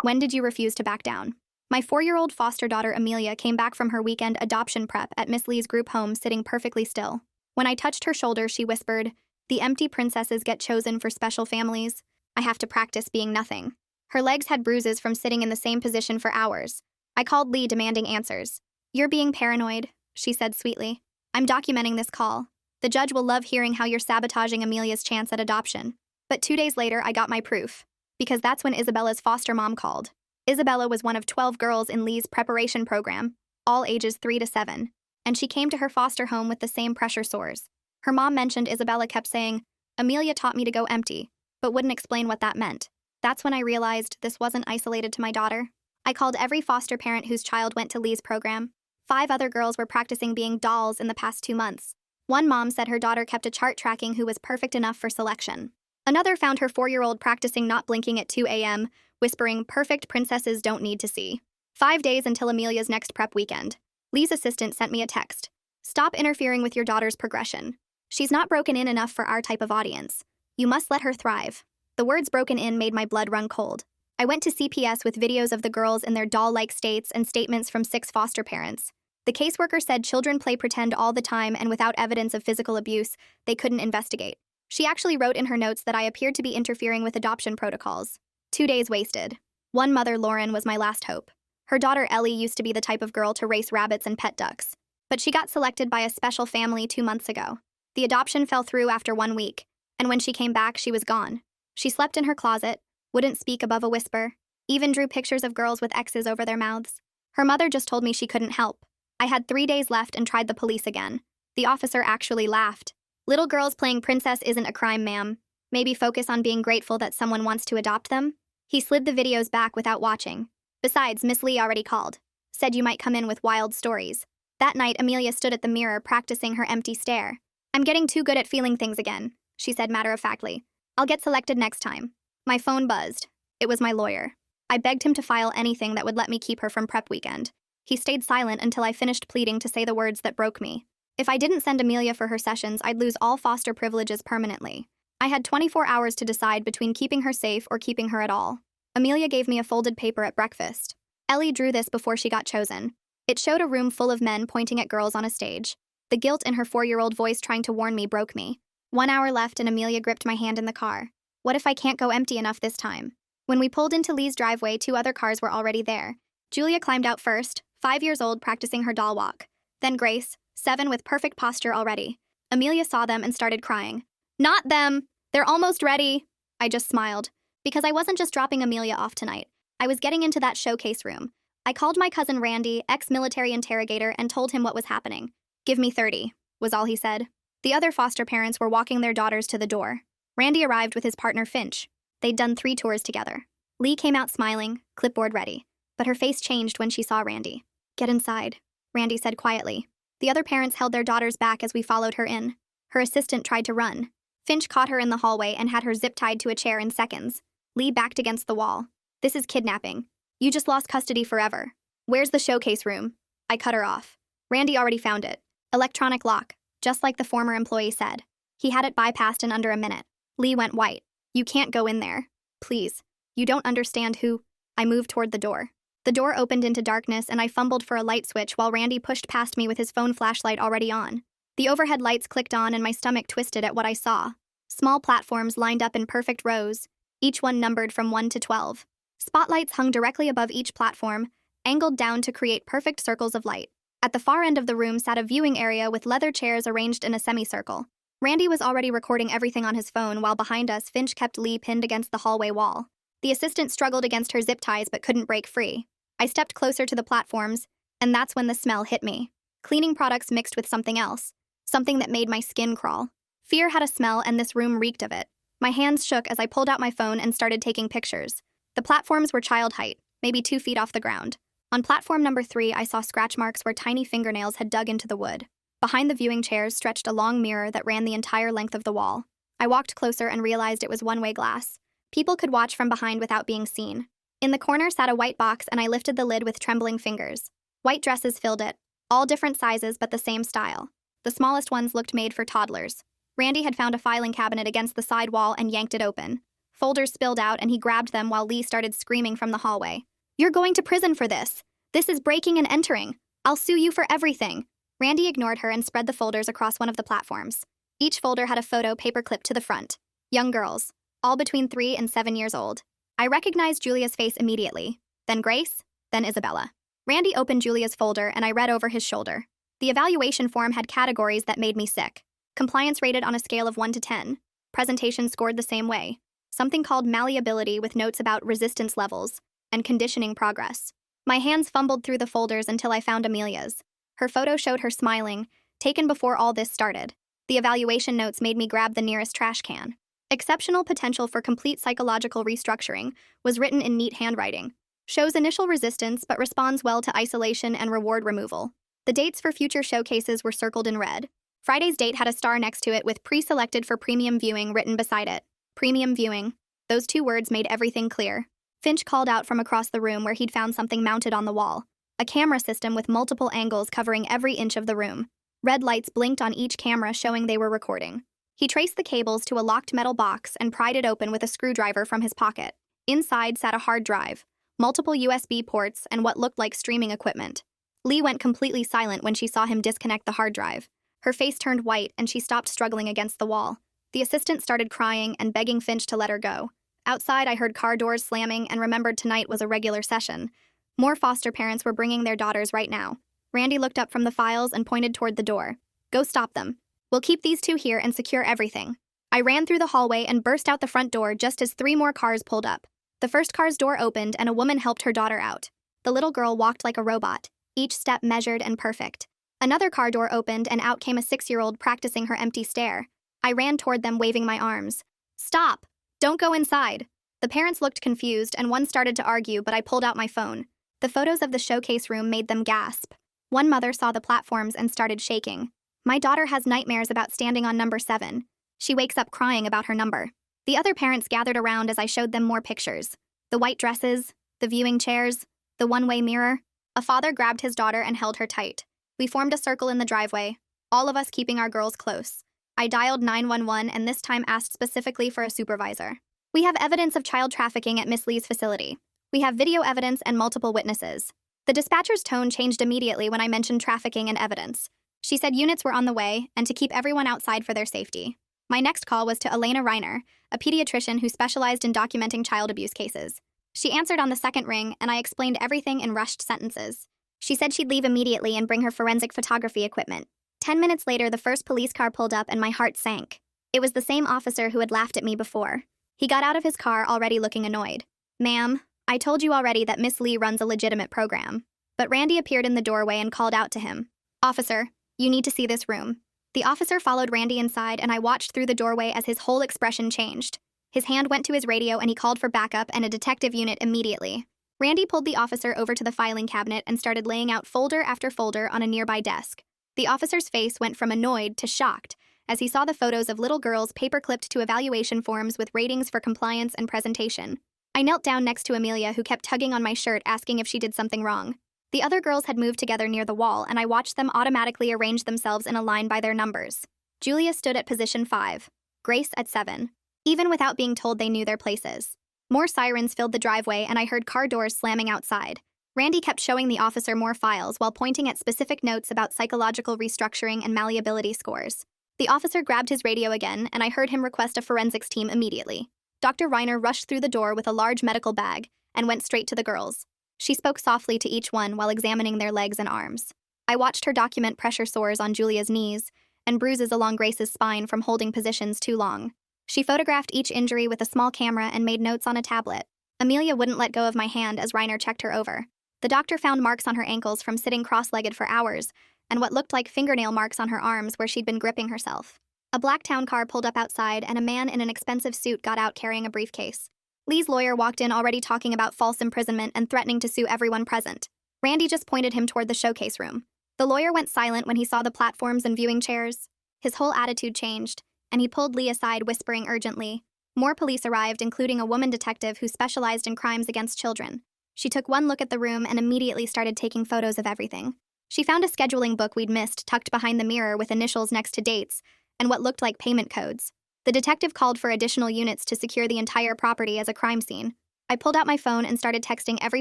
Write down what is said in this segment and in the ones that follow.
When did you refuse to back down? My 4-year-old foster daughter Amelia came back from her weekend adoption prep at Miss Lee's group home sitting perfectly still. When I touched her shoulder, she whispered, "The empty princesses get chosen for special families. I have to practice being nothing." Her legs had bruises from sitting in the same position for hours. I called Lee demanding answers. "You're being paranoid," she said sweetly. "I'm documenting this call. The judge will love hearing how you're sabotaging Amelia's chance at adoption." But 2 days later, I got my proof. Because that's when Isabella's foster mom called. Isabella was one of 12 girls in Lee's preparation program, all ages 3 to 7, and she came to her foster home with the same pressure sores. Her mom mentioned Isabella kept saying, "Amelia taught me to go empty," but wouldn't explain what that meant. That's when I realized this wasn't isolated to my daughter. I called every foster parent whose child went to Lee's program. 5 other girls were practicing being dolls in the past 2 months. One mom said her daughter kept a chart tracking who was perfect enough for selection. Another found her 4-year-old practicing not blinking at 2 a.m., whispering, "Perfect princesses don't need to see." 5 days until Amelia's next prep weekend. Lee's assistant sent me a text. "Stop interfering with your daughter's progression. She's not broken in enough for our type of audience. You must let her thrive." The words "broken in" made my blood run cold. I went to CPS with videos of the girls in their doll-like states and statements from 6 foster parents. The caseworker said children play pretend all the time and without evidence of physical abuse, they couldn't investigate. She actually wrote in her notes that I appeared to be interfering with adoption protocols. 2 days wasted. One mother, Lauren, was my last hope. Her daughter, Ellie, used to be the type of girl to race rabbits and pet ducks. But she got selected by a special family 2 months ago. The adoption fell through after 1 week, and when she came back, she was gone. She slept in her closet, wouldn't speak above a whisper, even drew pictures of girls with X's over their mouths. Her mother just told me she couldn't help. I had 3 days left and tried the police again. The officer actually laughed. "Little girls playing princess isn't a crime, ma'am. Maybe focus on being grateful that someone wants to adopt them." He slid the videos back without watching. Besides, Miss Lee already called. Said you might come in with wild stories. That night, Amelia stood at the mirror practicing her empty stare. "I'm getting too good at feeling things again," she said matter-of-factly. "I'll get selected next time." My phone buzzed. It was my lawyer. I begged him to file anything that would let me keep her from prep weekend. He stayed silent until I finished pleading to say the words that broke me. If I didn't send Amelia for her sessions, I'd lose all foster privileges permanently. I had 24 hours to decide between keeping her safe or keeping her at all. Amelia gave me a folded paper at breakfast. Ellie drew this before she got chosen. It showed a room full of men pointing at girls on a stage. The guilt in her 4-year-old voice trying to warn me broke me. 1 hour left and Amelia gripped my hand in the car. What if I can't go empty enough this time? When we pulled into Lee's driveway, 2 other cars were already there. Julia climbed out first, 5 years old, practicing her doll walk. Then Grace, 7, with perfect posture already. Amelia saw them and started crying. "Not them! They're almost ready!" I just smiled. Because I wasn't just dropping Amelia off tonight. I was getting into that showcase room. I called my cousin Randy, ex-military interrogator, and told him what was happening. "Give me 30, was all he said. The other foster parents were walking their daughters to the door. Randy arrived with his partner Finch. They'd done 3 tours together. Lee came out smiling, clipboard ready. But her face changed when she saw Randy. "Get inside," Randy said quietly. The other parents held their daughters back as we followed her in. Her assistant tried to run. Finch caught her in the hallway and had her zip-tied to a chair in seconds. Lee backed against the wall. "This is kidnapping. You just lost custody forever. Where's the showcase room?" I cut her off. Randy already found it. Electronic lock, just like the former employee said. He had it bypassed in under a minute. Lee went white. "You can't go in there. Please. You don't understand who—" I moved toward the door. The door opened into darkness and I fumbled for a light switch while Randy pushed past me with his phone flashlight already on. The overhead lights clicked on and my stomach twisted at what I saw. Small platforms lined up in perfect rows, each one numbered from 1 to 12. Spotlights hung directly above each platform, angled down to create perfect circles of light. At the far end of the room sat a viewing area with leather chairs arranged in a semicircle. Randy was already recording everything on his phone while behind us Finch kept Lee pinned against the hallway wall. The assistant struggled against her zip ties but couldn't break free. I stepped closer to the platforms, and that's when the smell hit me. Cleaning products mixed with something else. Something that made my skin crawl. Fear had a smell and this room reeked of it. My hands shook as I pulled out my phone and started taking pictures. The platforms were child height, maybe 2 feet off the ground. On platform number 3, I saw scratch marks where tiny fingernails had dug into the wood. Behind the viewing chairs stretched a long mirror that ran the entire length of the wall. I walked closer and realized it was one-way glass. People could watch from behind without being seen. In the corner sat a white box and I lifted the lid with trembling fingers. White dresses filled it, all different sizes but the same style. The smallest ones looked made for toddlers. Randy had found a filing cabinet against the side wall and yanked it open. Folders spilled out and he grabbed them while Lee started screaming from the hallway. "You're going to prison for this. This is breaking and entering. I'll sue you for everything." Randy ignored her and spread the folders across one of the platforms. Each folder had a photo paperclipped to the front. Young girls, all between 3 and 7 years old. I recognized Julia's face immediately, then Grace, then Isabella. Randy opened Julia's folder and I read over his shoulder. The evaluation form had categories that made me sick. Compliance rated on a scale of 1 to 10. Presentation scored the same way. Something called malleability with notes about resistance levels and conditioning progress. My hands fumbled through the folders until I found Amelia's. Her photo showed her smiling, taken before all this started. The evaluation notes made me grab the nearest trash can. Exceptional potential for complete psychological restructuring was written in neat handwriting. Shows initial resistance but responds well to isolation and reward removal. The dates for future showcases were circled in red. Friday's date had a star next to it with pre-selected for premium viewing written beside it. Premium viewing. Those 2 words made everything clear. Finch called out from across the room where he'd found something mounted on the wall. A camera system with multiple angles covering every inch of the room. Red lights blinked on each camera showing they were recording. He traced the cables to a locked metal box and pried it open with a screwdriver from his pocket. Inside sat a hard drive, multiple USB ports, and what looked like streaming equipment. Lee went completely silent when she saw him disconnect the hard drive. Her face turned white and she stopped struggling against the wall. The assistant started crying and begging Finch to let her go. Outside, I heard car doors slamming and remembered tonight was a regular session. More foster parents were bringing their daughters right now. Randy looked up from the files and pointed toward the door. "Go stop them. We'll keep these 2 here and secure everything." I ran through the hallway and burst out the front door just as 3 more cars pulled up. The first car's door opened and a woman helped her daughter out. The little girl walked like a robot, each step measured and perfect. Another car door opened and out came a 6-year-old practicing her empty stare. I ran toward them waving my arms. "Stop! Don't go inside." The parents looked confused and one started to argue, but I pulled out my phone. The photos of the showcase room made them gasp. One mother saw the platforms and started shaking. "My daughter has nightmares about standing on number 7. She wakes up crying about her number." The other parents gathered around as I showed them more pictures. The white dresses, the viewing chairs, the one-way mirror. A father grabbed his daughter and held her tight. We formed a circle in the driveway, all of us keeping our girls close. I dialed 911 and this time asked specifically for a supervisor. "We have evidence of child trafficking at Miss Lee's facility. We have video evidence and multiple witnesses." The dispatcher's tone changed immediately when I mentioned trafficking and evidence. She said units were on the way and to keep everyone outside for their safety. My next call was to Elena Reiner, a pediatrician who specialized in documenting child abuse cases. She answered on the second ring and I explained everything in rushed sentences. She said she'd leave immediately and bring her forensic photography equipment. 10 minutes later, the first police car pulled up and my heart sank. It was the same officer who had laughed at me before. He got out of his car already looking annoyed. "Ma'am, I told you already that Miss Lee runs a legitimate program." But Randy appeared in the doorway and called out to him. "Officer, you need to see this room." The officer followed Randy inside and I watched through the doorway as his whole expression changed. His hand went to his radio and he called for backup and a detective unit immediately. Randy pulled the officer over to the filing cabinet and started laying out folder after folder on a nearby desk. The officer's face went from annoyed to shocked as he saw the photos of little girls paper-clipped to evaluation forms with ratings for compliance and presentation. I knelt down next to Amelia, who kept tugging on my shirt asking if she did something wrong. The other girls had moved together near the wall and I watched them automatically arrange themselves in a line by their numbers. Julia stood at position 5, Grace at 7. Even without being told, they knew their places. More sirens filled the driveway and I heard car doors slamming outside. Randy kept showing the officer more files while pointing at specific notes about psychological restructuring and malleability scores. The officer grabbed his radio again and I heard him request a forensics team immediately. Dr. Reiner rushed through the door with a large medical bag and went straight to the girls. She spoke softly to each one while examining their legs and arms. I watched her document pressure sores on Julia's knees and bruises along Grace's spine from holding positions too long. She photographed each injury with a small camera and made notes on a tablet. Amelia wouldn't let go of my hand as Reiner checked her over. The doctor found marks on her ankles from sitting cross-legged for hours and what looked like fingernail marks on her arms where she'd been gripping herself. A black town car pulled up outside and a man in an expensive suit got out carrying a briefcase. Lee's lawyer walked in already talking about false imprisonment and threatening to sue everyone present. Randy just pointed him toward the showcase room. The lawyer went silent when he saw the platforms and viewing chairs. His whole attitude changed, and he pulled Lee aside, whispering urgently. More police arrived, including a woman detective who specialized in crimes against children. She took one look at the room and immediately started taking photos of everything. She found a scheduling book we'd missed tucked behind the mirror with initials next to dates and what looked like payment codes. The detective called for additional units to secure the entire property as a crime scene. I pulled out my phone and started texting every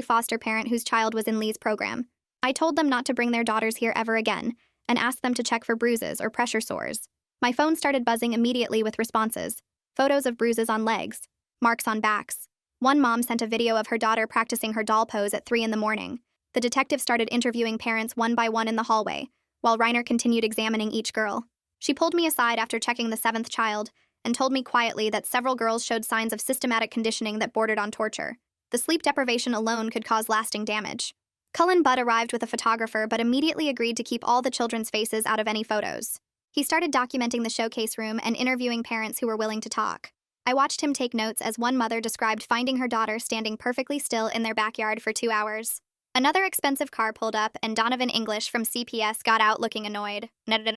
foster parent whose child was in Lee's program. I told them not to bring their daughters here ever again and asked them to check for bruises or pressure sores. My phone started buzzing immediately with responses. Photos of bruises on legs, marks on backs. One mom sent a video of her daughter practicing her doll pose at 3 in the morning. The detective started interviewing parents one by one in the hallway, while Reiner continued examining each girl. She pulled me aside after checking the 7th child and told me quietly that several girls showed signs of systematic conditioning that bordered on torture. The sleep deprivation alone could cause lasting damage. Cullen Budd arrived with a photographer but immediately agreed to keep all the children's faces out of any photos. He started documenting the showcase room and interviewing parents who were willing to talk. I watched him take notes as one mother described finding her daughter standing perfectly still in their backyard for 2 hours. Another expensive car pulled up and Donovan English from CPS got out looking annoyed.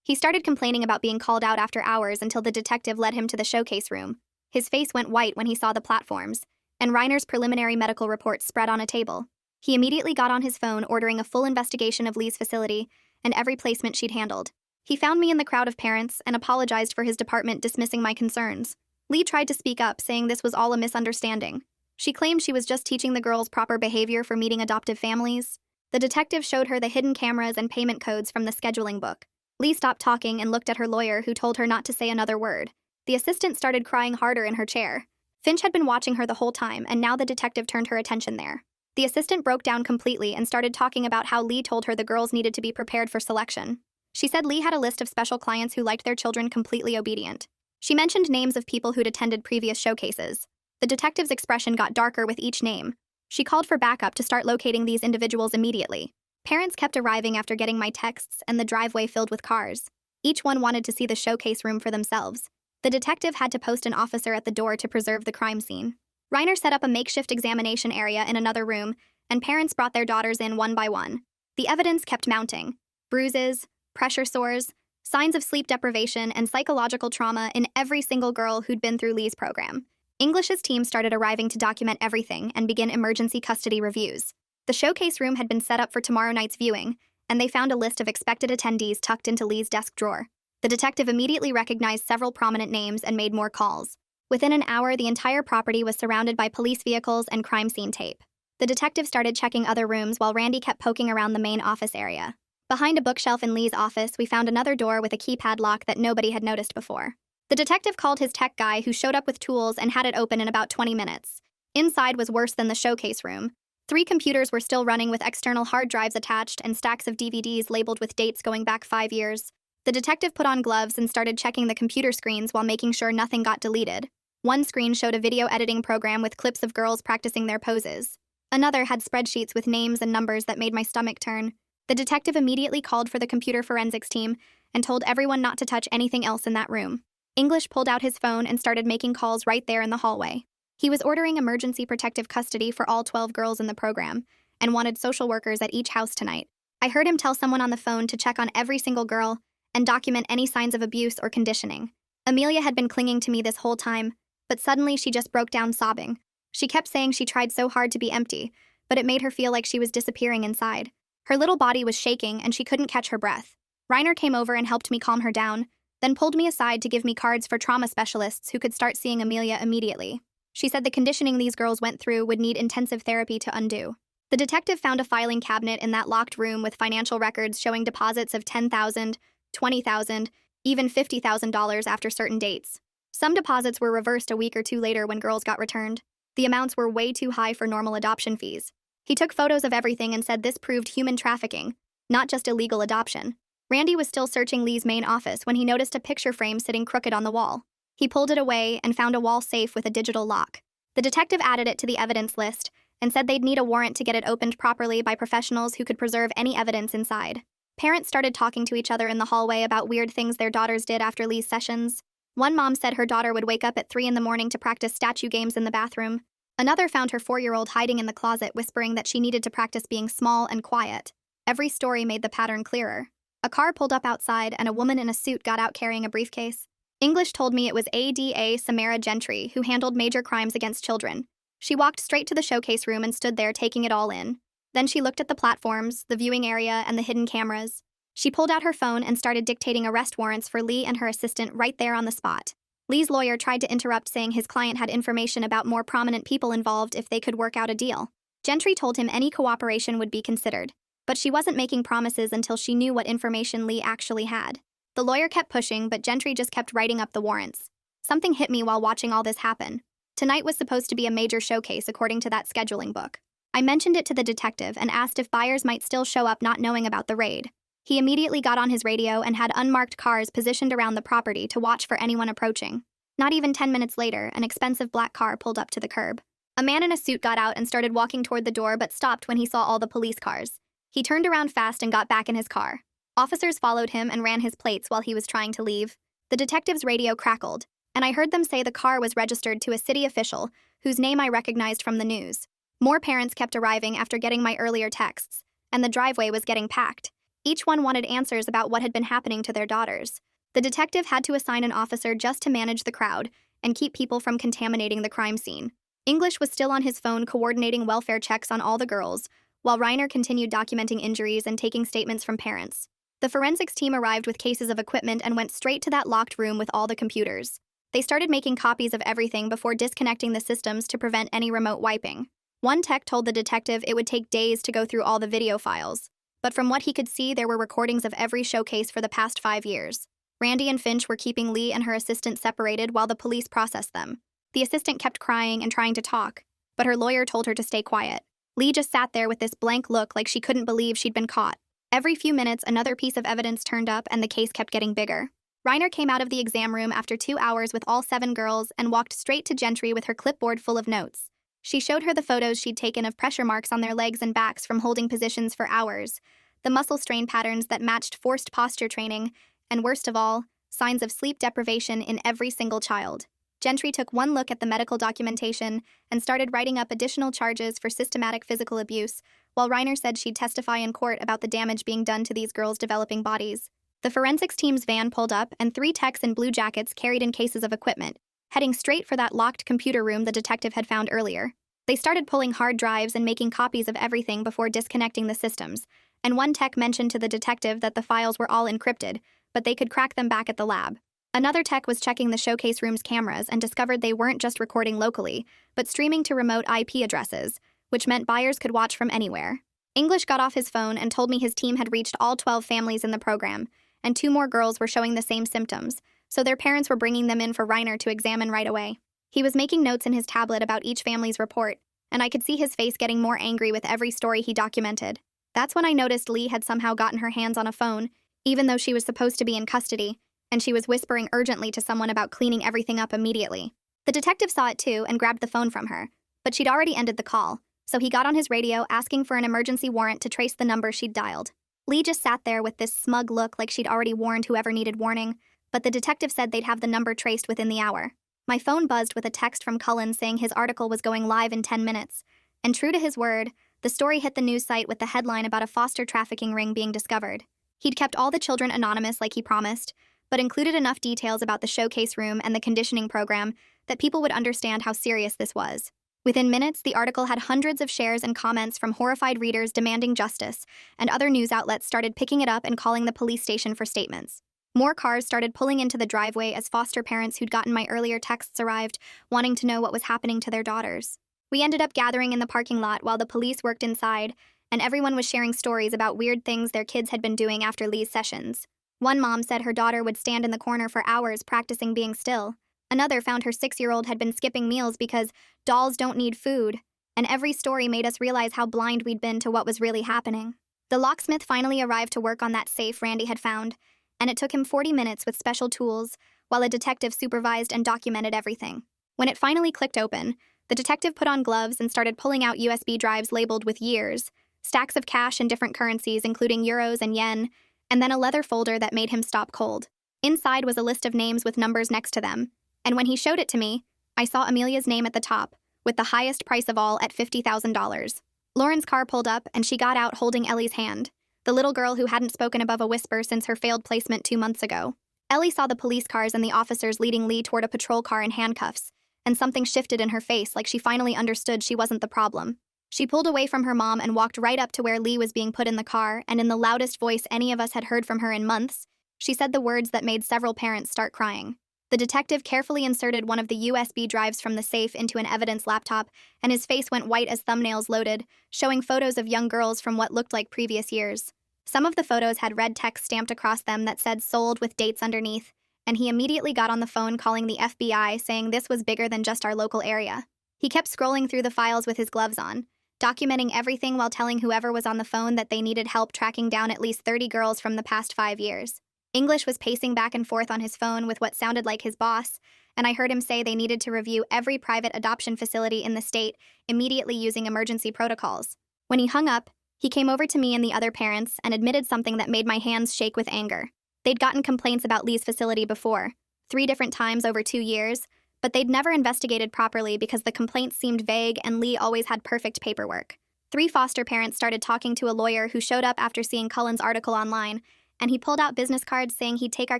He started complaining about being called out after hours until the detective led him to the showcase room. His face went white when he saw the platforms, and Reiner's preliminary medical report spread on a table. He immediately got on his phone ordering a full investigation of Lee's facility and every placement she'd handled. He found me in the crowd of parents and apologized for his department dismissing my concerns. Lee tried to speak up, saying this was all a misunderstanding. She claimed she was just teaching the girls proper behavior for meeting adoptive families. The detective showed her the hidden cameras and payment codes from the scheduling book. Lee stopped talking and looked at her lawyer, who told her not to say another word. The assistant started crying harder in her chair. Finch had been watching her the whole time, and now the detective turned her attention there. The assistant broke down completely and started talking about how Lee told her the girls needed to be prepared for selection. She said Lee had a list of special clients who liked their children completely obedient. She mentioned names of people who'd attended previous showcases. The detective's expression got darker with each name. She called for backup to start locating these individuals immediately. Parents kept arriving after getting my texts and the driveway filled with cars. Each one wanted to see the showcase room for themselves. The detective had to post an officer at the door to preserve the crime scene. Reiner set up a makeshift examination area in another room, and parents brought their daughters in one by one. The evidence kept mounting. Bruises, pressure sores, signs of sleep deprivation, and psychological trauma in every single girl who'd been through Lee's program. English's team started arriving to document everything and begin emergency custody reviews. The showcase room had been set up for tomorrow night's viewing, and they found a list of expected attendees tucked into Lee's desk drawer. The detective immediately recognized several prominent names and made more calls. Within an hour, the entire property was surrounded by police vehicles and crime scene tape. The detective started checking other rooms while Randy kept poking around the main office area. Behind a bookshelf in Lee's office, we found another door with a keypad lock that nobody had noticed before. The detective called his tech guy, who showed up with tools and had it open in about 20 minutes. Inside was worse than the showcase room. 3 computers were still running with external hard drives attached and stacks of DVDs labeled with dates going back 5 years. The detective put on gloves and started checking the computer screens while making sure nothing got deleted. One screen showed a video editing program with clips of girls practicing their poses. Another had spreadsheets with names and numbers that made my stomach turn. The detective immediately called for the computer forensics team and told everyone not to touch anything else in that room. English pulled out his phone and started making calls right there in the hallway. He was ordering emergency protective custody for all 12 girls in the program and wanted social workers at each house tonight. I heard him tell someone on the phone to check on every single girl and document any signs of abuse or conditioning. Amelia had been clinging to me this whole time, but suddenly she just broke down sobbing. She kept saying she tried so hard to be empty, but it made her feel like she was disappearing inside. Her little body was shaking and she couldn't catch her breath. Reiner came over and helped me calm her down, then pulled me aside to give me cards for trauma specialists who could start seeing Amelia immediately. She said the conditioning these girls went through would need intensive therapy to undo. The detective found a filing cabinet in that locked room with financial records showing deposits of $10,000, $20,000, even $50,000 after certain dates. Some deposits were reversed a week or 2 later when girls got returned. The amounts were way too high for normal adoption fees. He took photos of everything and said this proved human trafficking, not just illegal adoption. Randy was still searching Lee's main office when he noticed a picture frame sitting crooked on the wall. He pulled it away and found a wall safe with a digital lock. The detective added it to the evidence list and said they'd need a warrant to get it opened properly by professionals who could preserve any evidence inside. Parents started talking to each other in the hallway about weird things their daughters did after Lee's sessions. One mom said her daughter would wake up at 3 in the morning to practice statue games in the bathroom. Another found her 4-year-old hiding in the closet, whispering that she needed to practice being small and quiet. Every story made the pattern clearer. A car pulled up outside and a woman in a suit got out carrying a briefcase. English told me it was ADA Samara Gentry, who handled major crimes against children. She walked straight to the showcase room and stood there taking it all in. Then she looked at the platforms, the viewing area, and the hidden cameras. She pulled out her phone and started dictating arrest warrants for Lee and her assistant right there on the spot. Lee's lawyer tried to interrupt, saying his client had information about more prominent people involved if they could work out a deal. Gentry told him any cooperation would be considered, but she wasn't making promises until she knew what information Lee actually had. The lawyer kept pushing, but Gentry just kept writing up the warrants. Something hit me while watching all this happen. Tonight was supposed to be a major showcase according to that scheduling book. I mentioned it to the detective and asked if buyers might still show up not knowing about the raid. He immediately got on his radio and had unmarked cars positioned around the property to watch for anyone approaching. Not even 10 minutes later, an expensive black car pulled up to the curb. A man in a suit got out and started walking toward the door, but stopped when he saw all the police cars. He turned around fast and got back in his car. Officers followed him and ran his plates while he was trying to leave. The detective's radio crackled, and I heard them say the car was registered to a city official whose name I recognized from the news. More parents kept arriving after getting my earlier texts, and the driveway was getting packed. Each one wanted answers about what had been happening to their daughters. The detective had to assign an officer just to manage the crowd and keep people from contaminating the crime scene. English was still on his phone coordinating welfare checks on all the girls, while Reiner continued documenting injuries and taking statements from parents. The forensics team arrived with cases of equipment and went straight to that locked room with all the computers. They started making copies of everything before disconnecting the systems to prevent any remote wiping. One tech told the detective it would take days to go through all the video files, but from what he could see, there were recordings of every showcase for the past 5 years. Randy and Finch were keeping Lee and her assistant separated while the police processed them. The assistant kept crying and trying to talk, but her lawyer told her to stay quiet. Lee just sat there with this blank look like she couldn't believe she'd been caught. Every few minutes, another piece of evidence turned up and the case kept getting bigger. Reiner came out of the exam room after 2 hours with all 7 girls and walked straight to Gentry with her clipboard full of notes. She showed her the photos she'd taken of pressure marks on their legs and backs from holding positions for hours, the muscle strain patterns that matched forced posture training, and worst of all, signs of sleep deprivation in every single child. Gentry took one look at the medical documentation and started writing up additional charges for systematic physical abuse, while Reiner said she'd testify in court about the damage being done to these girls' developing bodies. The forensics team's van pulled up, and 3 techs in blue jackets carried in cases of equipment, heading straight for that locked computer room the detective had found earlier. They started pulling hard drives and making copies of everything before disconnecting the systems, and one tech mentioned to the detective that the files were all encrypted, but they could crack them back at the lab. Another tech was checking the showcase room's cameras and discovered they weren't just recording locally, but streaming to remote IP addresses, which meant buyers could watch from anywhere. English got off his phone and told me his team had reached all 12 families in the program, and 2 more girls were showing the same symptoms, so their parents were bringing them in for Reiner to examine right away. He was making notes in his tablet about each family's report, and I could see his face getting more angry with every story he documented. That's when I noticed Lee had somehow gotten her hands on a phone, even though she was supposed to be in custody, and she was whispering urgently to someone about cleaning everything up immediately. The detective saw it too and grabbed the phone from her, but she'd already ended the call, so he got on his radio asking for an emergency warrant to trace the number she'd dialed. Lee just sat there with this smug look like she'd already warned whoever needed warning, but the detective said they'd have the number traced within the hour. My phone buzzed with a text from Cullen saying his article was going live in 10 minutes, and true to his word, the story hit the news site with the headline about a foster trafficking ring being discovered. He'd kept all the children anonymous like he promised, but included enough details about the showcase room and the conditioning program that people would understand how serious this was. Within minutes, the article had hundreds of shares and comments from horrified readers demanding justice, and other news outlets started picking it up and calling the police station for statements. More cars started pulling into the driveway as foster parents who'd gotten my earlier texts arrived, wanting to know what was happening to their daughters. We ended up gathering in the parking lot while the police worked inside, and everyone was sharing stories about weird things their kids had been doing after Lee's sessions. One mom said her daughter would stand in the corner for hours practicing being still. Another found her 6-year-old had been skipping meals because dolls don't need food, and every story made us realize how blind we'd been to what was really happening. The locksmith finally arrived to work on that safe Randy had found, and it took him 40 minutes with special tools, while a detective supervised and documented everything. When it finally clicked open, the detective put on gloves and started pulling out USB drives labeled with years, stacks of cash in different currencies including euros and yen, and then a leather folder that made him stop cold. Inside was a list of names with numbers next to them, and when he showed it to me, I saw Amelia's name at the top, with the highest price of all at $50,000. Lauren's car pulled up, and she got out holding Ellie's hand, the little girl who hadn't spoken above a whisper since her failed placement 2 months ago. Ellie saw the police cars and the officers leading Lee toward a patrol car in handcuffs, and something shifted in her face like she finally understood she wasn't the problem. She pulled away from her mom and walked right up to where Lee was being put in the car, and in the loudest voice any of us had heard from her in months, she said the words that made several parents start crying. The detective carefully inserted one of the USB drives from the safe into an evidence laptop, and his face went white as thumbnails loaded, showing photos of young girls from what looked like previous years. Some of the photos had red text stamped across them that said sold with dates underneath, and he immediately got on the phone calling the FBI, saying this was bigger than just our local area. He kept scrolling through the files with his gloves on, documenting everything while telling whoever was on the phone that they needed help tracking down at least 30 girls from the past 5 years. English was pacing back and forth on his phone with what sounded like his boss, and I heard him say they needed to review every private adoption facility in the state, immediately using emergency protocols. When he hung up, he came over to me and the other parents and admitted something that made my hands shake with anger. They'd gotten complaints about Lee's facility before, 3 different times over 2 years, but they'd never investigated properly because the complaints seemed vague and Lee always had perfect paperwork. 3 foster parents started talking to a lawyer who showed up after seeing Cullen's article online, and he pulled out business cards saying he'd take our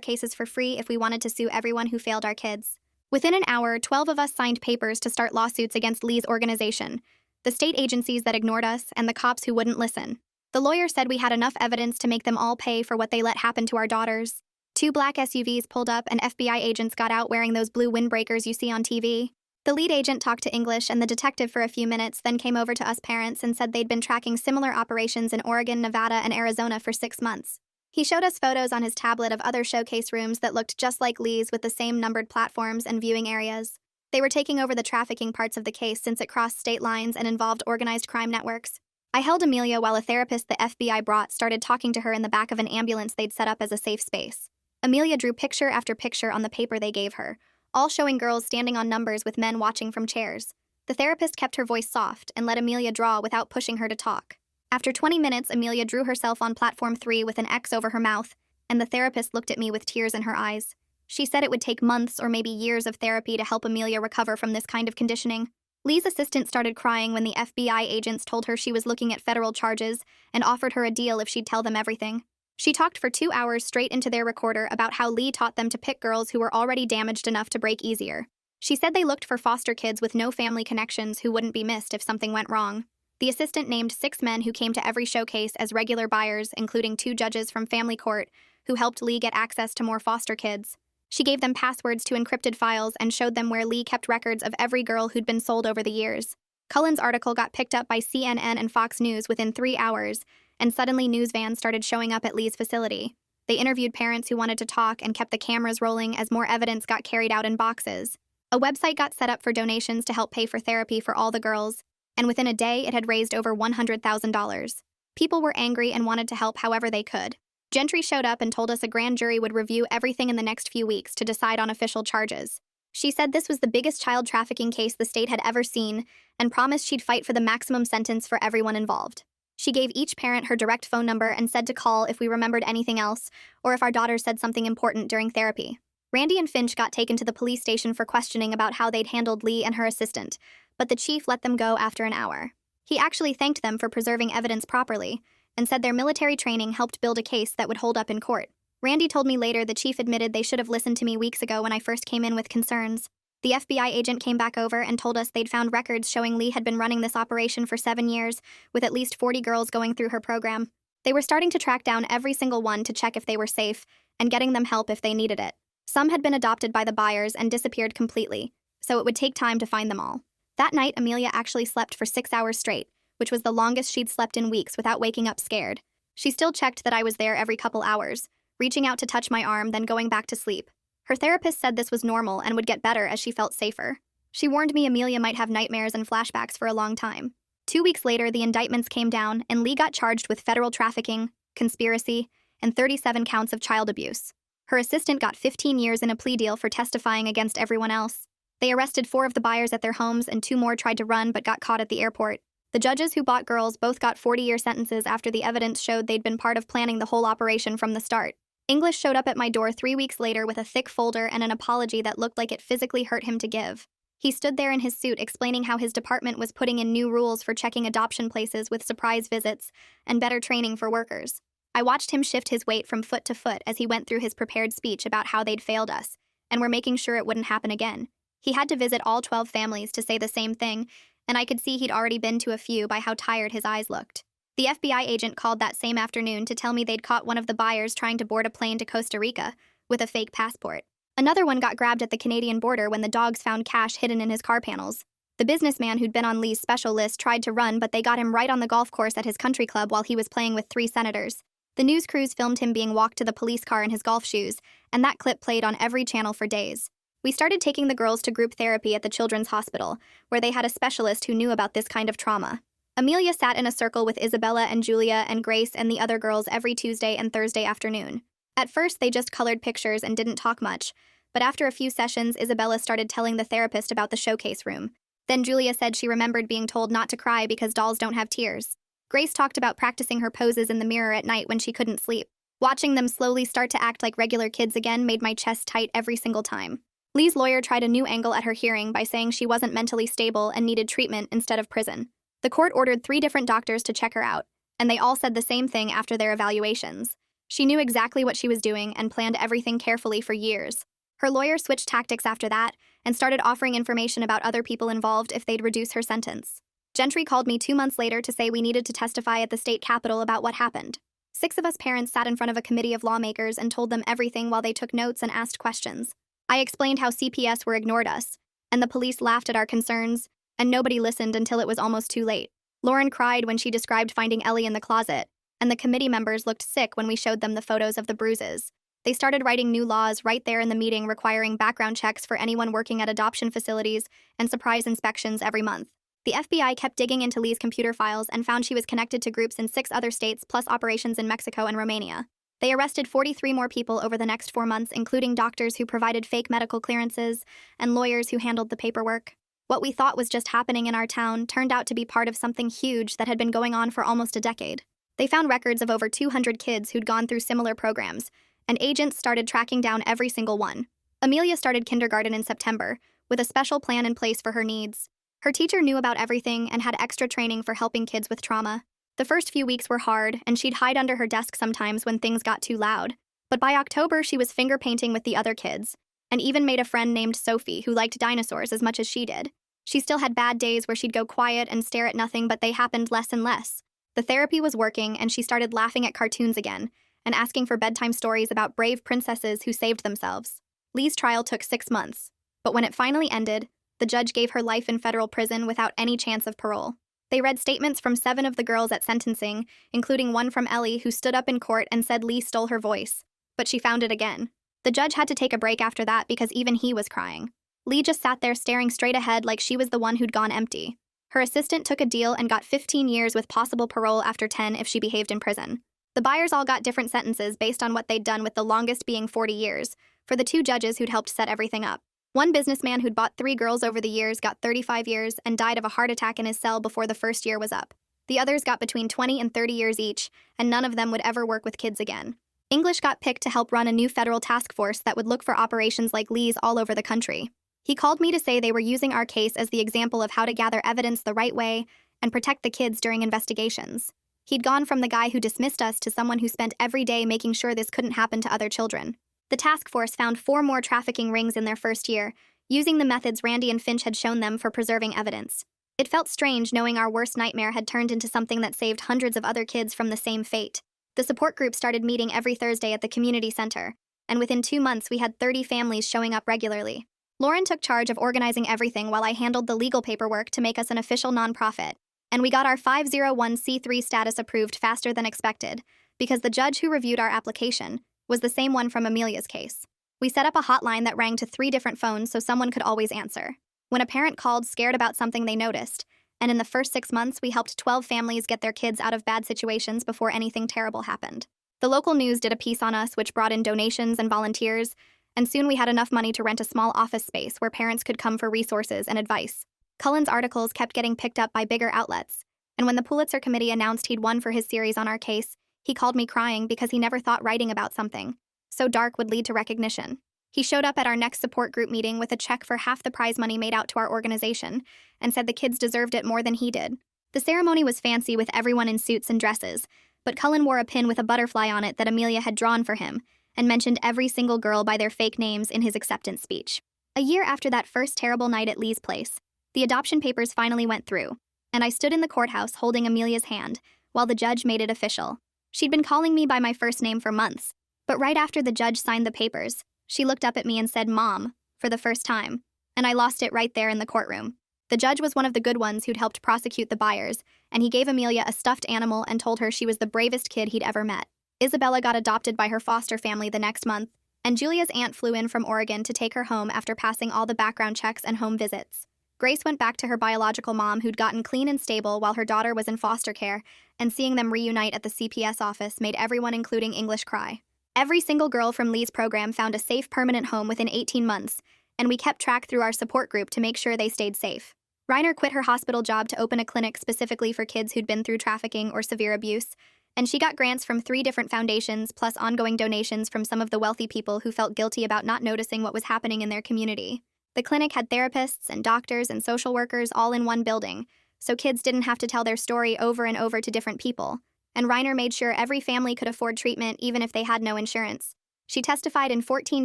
cases for free if we wanted to sue everyone who failed our kids. Within an hour, 12 of us signed papers to start lawsuits against Lee's organization, the state agencies that ignored us, and the cops who wouldn't listen. The lawyer said we had enough evidence to make them all pay for what they let happen to our daughters. 2 black SUVs pulled up and FBI agents got out wearing those blue windbreakers you see on TV. The lead agent talked to English and the detective for a few minutes, then came over to us parents and said they'd been tracking similar operations in Oregon, Nevada, and Arizona for 6 months. He showed us photos on his tablet of other showcase rooms that looked just like Lee's with the same numbered platforms and viewing areas. They were taking over the trafficking parts of the case since it crossed state lines and involved organized crime networks. I held Amelia while a therapist the FBI brought started talking to her in the back of an ambulance they'd set up as a safe space. Amelia drew picture after picture on the paper they gave her, all showing girls standing on numbers with men watching from chairs. The therapist kept her voice soft and let Amelia draw without pushing her to talk. After 20 minutes, Amelia drew herself on platform 3 with an X over her mouth, and the therapist looked at me with tears in her eyes. She said it would take months or maybe years of therapy to help Amelia recover from this kind of conditioning. Lee's assistant started crying when the FBI agents told her she was looking at federal charges and offered her a deal if she'd tell them everything. She talked for 2 hours straight into their recorder about how Lee taught them to pick girls who were already damaged enough to break easier. She said they looked for foster kids with no family connections who wouldn't be missed if something went wrong. The assistant named 6 men who came to every showcase as regular buyers, including 2 judges from family court who helped Lee get access to more foster kids. She gave them passwords to encrypted files and showed them where Lee kept records of every girl who'd been sold over the years. Cullen's article got picked up by CNN and Fox News within 3 hours, and suddenly news vans started showing up at Lee's facility. They interviewed parents who wanted to talk and kept the cameras rolling as more evidence got carried out in boxes. A website got set up for donations to help pay for therapy for all the girls, and within a day it had raised over $100,000. People were angry and wanted to help however they could. Gentry showed up and told us a grand jury would review everything in the next few weeks to decide on official charges. She said this was the biggest child trafficking case the state had ever seen and promised she'd fight for the maximum sentence for everyone involved. She gave each parent her direct phone number and said to call if we remembered anything else or if our daughter said something important during therapy. Randy and Finch got taken to the police station for questioning about how they'd handled Lee and her assistant, but the chief let them go after an hour. He actually thanked them for preserving evidence properly and said their military training helped build a case that would hold up in court. Randy told me later the chief admitted they should have listened to me weeks ago when I first came in with concerns. The FBI agent came back over and told us they'd found records showing Lee had been running this operation for 7 years, with at least 40 girls going through her program. They were starting to track down every single one to check if they were safe and getting them help if they needed it. Some had been adopted by the buyers and disappeared completely, so it would take time to find them all. That night, Amelia actually slept for 6 hours straight, which was the longest she'd slept in weeks without waking up scared. She still checked that I was there every couple hours, reaching out to touch my arm, then going back to sleep. Her therapist said this was normal and would get better as she felt safer. She warned me Amelia might have nightmares and flashbacks for a long time. 2 weeks later, the indictments came down, and Lee got charged with federal trafficking, conspiracy, and 37 counts of child abuse. Her assistant got 15 years in a plea deal for testifying against everyone else. They arrested 4 of the buyers at their homes, and 2 more tried to run but got caught at the airport. The judges who bought girls both got 40-year sentences after the evidence showed they'd been part of planning the whole operation from the start. English showed up at my door 3 weeks later with a thick folder and an apology that looked like it physically hurt him to give. He stood there in his suit explaining how his department was putting in new rules for checking adoption places with surprise visits and better training for workers. I watched him shift his weight from foot to foot as he went through his prepared speech about how they'd failed us and were making sure it wouldn't happen again. He had to visit all 12 families to say the same thing, and I could see he'd already been to a few by how tired his eyes looked. The FBI agent called that same afternoon to tell me they'd caught one of the buyers trying to board a plane to Costa Rica with a fake passport. Another one got grabbed at the Canadian border when the dogs found cash hidden in his car panels. The businessman who'd been on Lee's special list tried to run, but they got him right on the golf course at his country club while he was playing with 3 senators. The news crews filmed him being walked to the police car in his golf shoes, and that clip played on every channel for days. We started taking the girls to group therapy at the Children's Hospital, where they had a specialist who knew about this kind of trauma. Amelia sat in a circle with Isabella and Julia and Grace and the other girls every Tuesday and Thursday afternoon. At first, they just colored pictures and didn't talk much, but after a few sessions, Isabella started telling the therapist about the showcase room. Then Julia said she remembered being told not to cry because dolls don't have tears. Grace talked about practicing her poses in the mirror at night when she couldn't sleep. Watching them slowly start to act like regular kids again made my chest tight every single time. Lee's lawyer tried a new angle at her hearing by saying she wasn't mentally stable and needed treatment instead of prison. The court ordered 3 different doctors to check her out, and they all said the same thing after their evaluations. She knew exactly what she was doing and planned everything carefully for years. Her lawyer switched tactics after that and started offering information about other people involved if they'd reduce her sentence. Gentry called me 2 months later to say we needed to testify at the state capitol about what happened. 6 of us parents sat in front of a committee of lawmakers and told them everything while they took notes and asked questions. I explained how CPS were ignored us, and the police laughed at our concerns, and nobody listened until it was almost too late. Lauren cried when she described finding Ellie in the closet, and the committee members looked sick when we showed them the photos of the bruises. They started writing new laws right there in the meeting requiring background checks for anyone working at adoption facilities and surprise inspections every month. The FBI kept digging into Lee's computer files and found she was connected to groups in 6 other states plus operations in Mexico and Romania. They arrested 43 more people over the next 4 months, including doctors who provided fake medical clearances and lawyers who handled the paperwork. What we thought was just happening in our town turned out to be part of something huge that had been going on for almost a decade. They found records of over 200 kids who'd gone through similar programs, and agents started tracking down every single one. Amelia started kindergarten in September, with a special plan in place for her needs. Her teacher knew about everything and had extra training for helping kids with trauma. The first few weeks were hard, and she'd hide under her desk sometimes when things got too loud. But by October, she was finger painting with the other kids, and even made a friend named Sophie who liked dinosaurs as much as she did. She still had bad days where she'd go quiet and stare at nothing, but they happened less and less. The therapy was working, and she started laughing at cartoons again, and asking for bedtime stories about brave princesses who saved themselves. Lee's trial took 6 months, but when it finally ended, the judge gave her life in federal prison without any chance of parole. They read statements from 7 of the girls at sentencing, including one from Ellie, who stood up in court and said Lee stole her voice, but she found it again. The judge had to take a break after that because even he was crying. Lee just sat there staring straight ahead like she was the one who'd gone empty. Her assistant took a deal and got 15 years with possible parole after 10 if she behaved in prison. The buyers all got different sentences based on what they'd done, with the longest being 40 years, for the 2 judges who'd helped set everything up. One businessman who'd bought 3 girls over the years got 35 years and died of a heart attack in his cell before the first year was up. The others got between 20 and 30 years each, and none of them would ever work with kids again. English got picked to help run a new federal task force that would look for operations like Lee's all over the country. He called me to say they were using our case as the example of how to gather evidence the right way and protect the kids during investigations. He'd gone from the guy who dismissed us to someone who spent every day making sure this couldn't happen to other children. The task force found 4 more trafficking rings in their first year, using the methods Randy and Finch had shown them for preserving evidence. It felt strange knowing our worst nightmare had turned into something that saved hundreds of other kids from the same fate. The support group started meeting every Thursday at the community center, and within 2 months we had 30 families showing up regularly. Lauren took charge of organizing everything while I handled the legal paperwork to make us an official nonprofit, and we got our 501c3 status approved faster than expected, because the judge who reviewed our application was the same one from Amelia's case. We set up a hotline that rang to 3 different phones so someone could always answer. When a parent called scared about something they noticed, and in the first 6 months we helped 12 families get their kids out of bad situations before anything terrible happened. The local news did a piece on us which brought in donations and volunteers, and soon we had enough money to rent a small office space where parents could come for resources and advice. Cullen's articles kept getting picked up by bigger outlets, and when the Pulitzer Committee announced he'd won for his series on our case, he called me crying because he never thought writing about something so dark would lead to recognition. He showed up at our next support group meeting with a check for half the prize money made out to our organization and said the kids deserved it more than he did. The ceremony was fancy with everyone in suits and dresses, but Cullen wore a pin with a butterfly on it that Amelia had drawn for him and mentioned every single girl by their fake names in his acceptance speech. A year after that first terrible night at Lee's place, the adoption papers finally went through, and I stood in the courthouse holding Amelia's hand while the judge made it official. She'd been calling me by my first name for months, but right after the judge signed the papers, She looked up at me and said, "Mom," for the first time, and I lost it right there in the courtroom. The judge was one of the good ones who'd helped prosecute the buyers, and he gave Amelia a stuffed animal and told her she was the bravest kid he'd ever met. Isabella got adopted by her foster family the next month, and Julia's aunt flew in from Oregon to take her home after passing all the background checks and home visits. Grace went back to her biological mom, who'd gotten clean and stable while her daughter was in foster care, and seeing them reunite at the CPS office made everyone, including English, cry. Every single girl from Lee's program found a safe, permanent home within 18 months, and we kept track through our support group to make sure they stayed safe. Reiner quit her hospital job to open a clinic specifically for kids who'd been through trafficking or severe abuse, and she got grants from 3 different foundations, plus ongoing donations from some of the wealthy people who felt guilty about not noticing what was happening in their community. The clinic had therapists and doctors and social workers all in one building, so kids didn't have to tell their story over and over to different people. And Reiner made sure every family could afford treatment even if they had no insurance. She testified in 14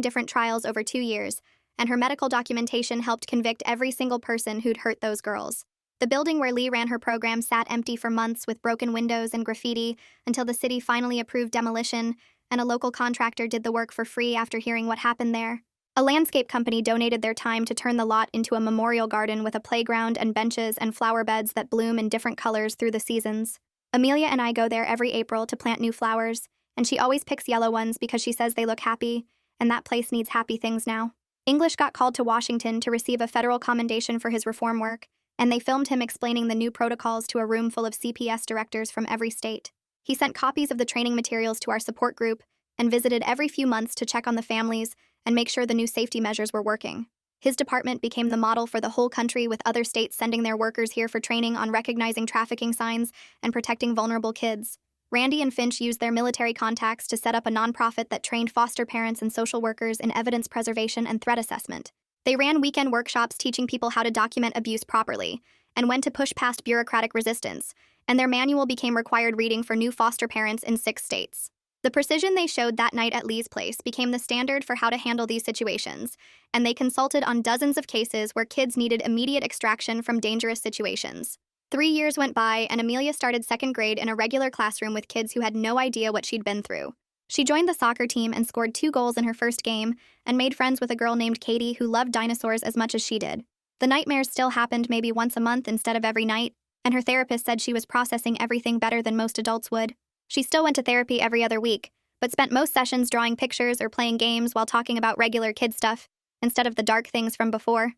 different trials over 2 years, and her medical documentation helped convict every single person who'd hurt those girls. The building where Lee ran her program sat empty for months with broken windows and graffiti until the city finally approved demolition, and a local contractor did the work for free after hearing what happened there. A landscape company donated their time to turn the lot into a memorial garden with a playground and benches and flower beds that bloom in different colors through the seasons. Amelia and I go there every April to plant new flowers, and she always picks yellow ones because she says they look happy, and that place needs happy things now. English got called to Washington to receive a federal commendation for his reform work, and they filmed him explaining the new protocols to a room full of CPS directors from every state. He sent copies of the training materials to our support group and visited every few months to check on the families and make sure the new safety measures were working. His department became the model for the whole country, with other states sending their workers here for training on recognizing trafficking signs and protecting vulnerable kids. Randy and Finch used their military contacts to set up a nonprofit that trained foster parents and social workers in evidence preservation and threat assessment. They ran weekend workshops teaching people how to document abuse properly and when to push past bureaucratic resistance, and their manual became required reading for new foster parents in 6 states. The precision they showed that night at Lee's place became the standard for how to handle these situations, and they consulted on dozens of cases where kids needed immediate extraction from dangerous situations. 3 years went by, and Amelia started 2nd grade in a regular classroom with kids who had no idea what she'd been through. She joined the soccer team and scored 2 goals in her first game, and made friends with a girl named Katie who loved dinosaurs as much as she did. The nightmares still happened maybe once a month instead of every night, and her therapist said she was processing everything better than most adults would. She still went to therapy every other week, but spent most sessions drawing pictures or playing games while talking about regular kid stuff, instead of the dark things from before.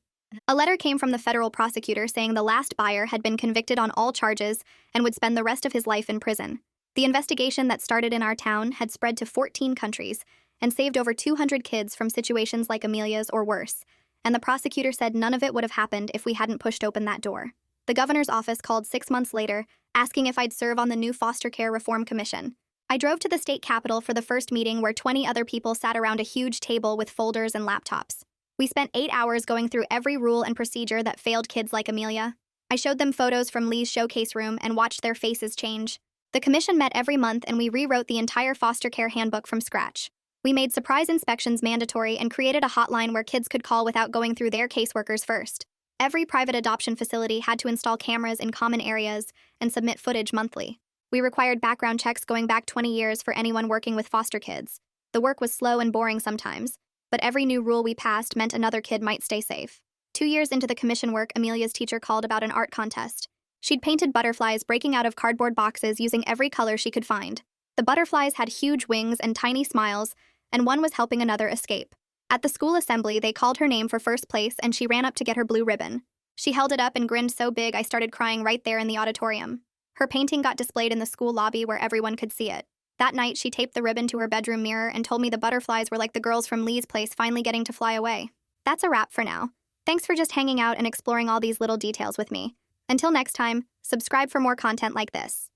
A letter came from the federal prosecutor saying the last buyer had been convicted on all charges and would spend the rest of his life in prison. The investigation that started in our town had spread to 14 countries and saved over 200 kids from situations like Amelia's or worse, and the prosecutor said none of it would have happened if we hadn't pushed open that door. The governor's office called 6 months later, asking if I'd serve on the new Foster Care Reform Commission. I drove to the state capitol for the first meeting, where 20 other people sat around a huge table with folders and laptops. We spent 8 hours going through every rule and procedure that failed kids like Amelia. I showed them photos from Lee's showcase room and watched their faces change. The commission met every month, and we rewrote the entire foster care handbook from scratch. We made surprise inspections mandatory and created a hotline where kids could call without going through their caseworkers first. Every private adoption facility had to install cameras in common areas and submit footage monthly. We required background checks going back 20 years for anyone working with foster kids. The work was slow and boring sometimes, but every new rule we passed meant another kid might stay safe. 2 years into the commission work, Amelia's teacher called about an art contest. She'd painted butterflies breaking out of cardboard boxes using every color she could find. The butterflies had huge wings and tiny smiles, and one was helping another escape. At the school assembly, they called her name for first place, and she ran up to get her blue ribbon. She held it up and grinned so big I started crying right there in the auditorium. Her painting got displayed in the school lobby where everyone could see it. That night, she taped the ribbon to her bedroom mirror and told me the butterflies were like the girls from Lee's place finally getting to fly away. That's a wrap for now. Thanks for just hanging out and exploring all these little details with me. Until next time, subscribe for more content like this.